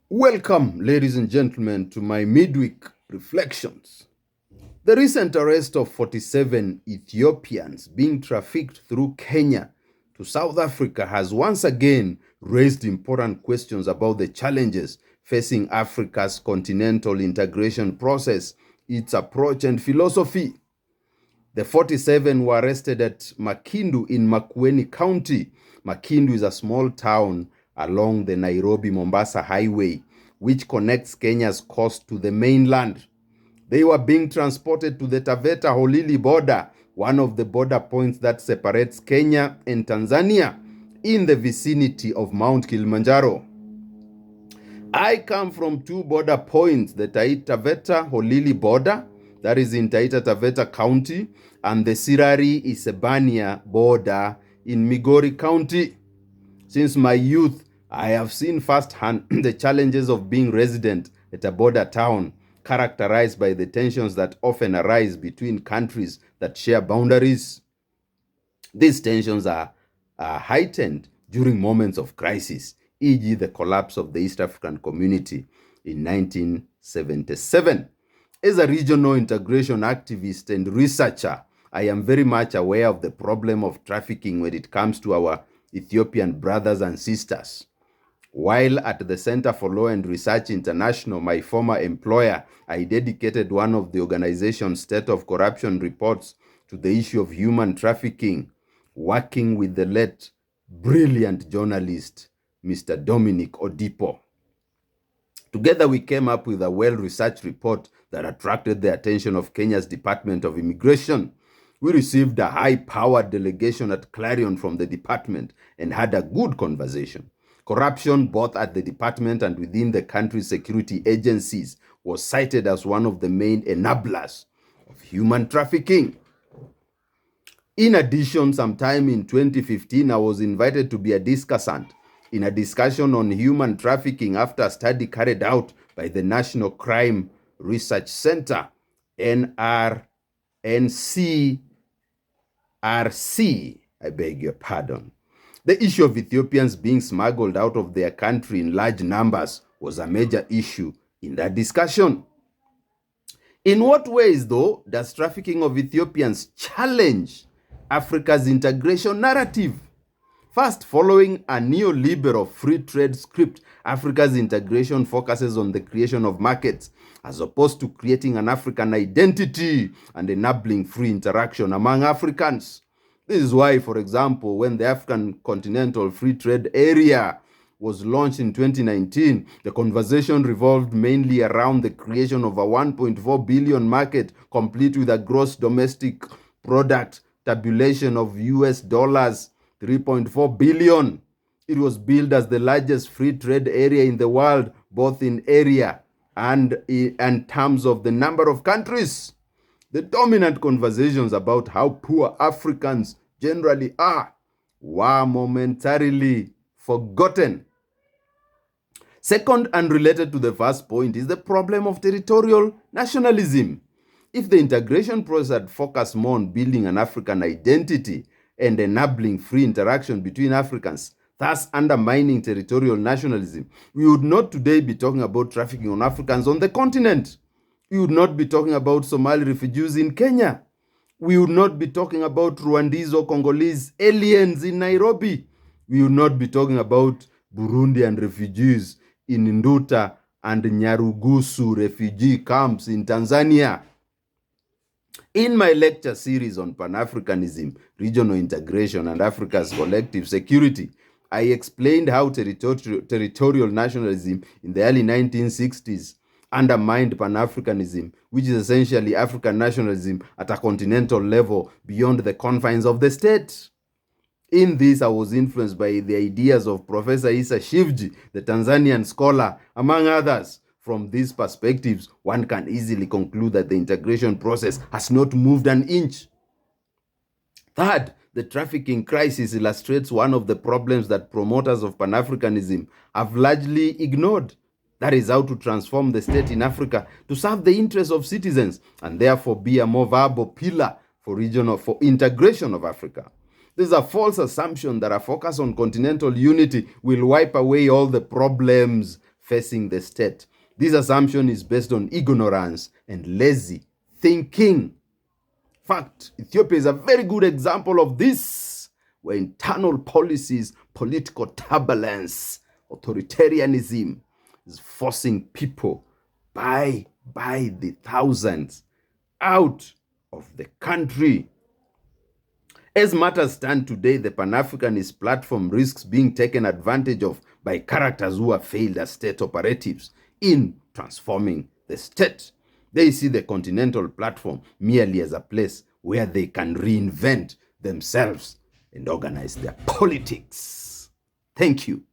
Welcome, ladies and gentlemen, to my midweek reflections. The recent arrest of 47 Ethiopians being trafficked through Kenya to South Africa has once again raised important questions about the challenges facing Africa's continental integration process, its approach, and philosophy. The 47 were arrested at Makindu in Makueni County. Makindu is a small town along the Nairobi-Mombasa highway, which connects Kenya's coast to the mainland. They were being transported to the Taveta-Holili border, one of the border points that separates Kenya and Tanzania, in the vicinity of Mount Kilimanjaro. I come from two border points, the Taita Taveta-Holili border, that is in Taita Taveta County, and the Sirari Isebania border in Migori County. Since my youth, I have seen firsthand the challenges of being resident at a border town, characterized by the tensions that often arise between countries that share boundaries. These tensions are heightened during moments of crisis, e.g. the collapse of the East African Community in 1977. As a regional integration activist and researcher, I am very much aware of the problem of trafficking when it comes to our Ethiopian brothers and sisters. While at the Center for Law and Research International, my former employer, I dedicated one of the organization's State of Corruption reports to the issue of human trafficking, working with the late brilliant journalist, Mr. Dominic Odipo. Together, we came up with a well-researched report that attracted the attention of Kenya's Department of Immigration. We received a high-powered delegation at Clarion from the department and had a good conversation. Corruption, both at the department and within the country's security agencies, was cited as one of the main enablers of human trafficking. In addition, sometime in 2015, I was invited to be a discussant in a discussion on human trafficking after a study carried out by the National Crime Research Center, NCRC, I beg your pardon. The issue of Ethiopians being smuggled out of their country in large numbers was a major issue in that discussion. In what ways, though, does trafficking of Ethiopians challenge Africa's integration narrative? First, following a neoliberal free trade script, Africa's integration focuses on the creation of markets as opposed to creating an African identity and enabling free interaction among Africans. This is why, for example, when the African Continental Free Trade Area was launched in 2019, the conversation revolved mainly around the creation of a 1.4 billion market, complete with a gross domestic product tabulation of US dollars 3.4 billion. It was billed as the largest free trade area in the world, both in area and in terms of the number of countries. The dominant conversations about how poor Africans generally are were momentarily forgotten. Second, and related to the first point, is the problem of territorial nationalism. If the integration process had focused more on building an African identity and enabling free interaction between Africans, thus undermining territorial nationalism, we would not today be talking about trafficking on Africans on the continent. We would not be talking about Somali refugees in Kenya. We would not be talking about Rwandese or Congolese aliens in Nairobi. We would not be talking about Burundian refugees in Nduta and Nyarugusu refugee camps in Tanzania. In my lecture series on Pan-Africanism, regional integration, and Africa's collective security, I explained how territorial nationalism in the early 1960s undermined Pan-Africanism, which is essentially African nationalism at a continental level beyond the confines of the state. In this, I was influenced by the ideas of Professor Issa Shivji, the Tanzanian scholar, among others. From these perspectives, one can easily conclude that the integration process has not moved an inch. Third, the trafficking crisis illustrates one of the problems that promoters of Pan-Africanism have largely ignored. That is how to transform the state in Africa to serve the interests of citizens and therefore be a more viable pillar for integration of Africa. There's a false assumption that a focus on continental unity will wipe away all the problems facing the state. This assumption is based on ignorance and lazy thinking. In fact, Ethiopia is a very good example of this, where internal policies, political turbulence, authoritarianism is forcing people by the thousands out of the country. As matters stand today, the Pan-Africanist platform risks being taken advantage of by characters who have failed as state operatives in transforming the state. They see the Continental Platform merely as a place where they can reinvent themselves and organize their politics. Thank you.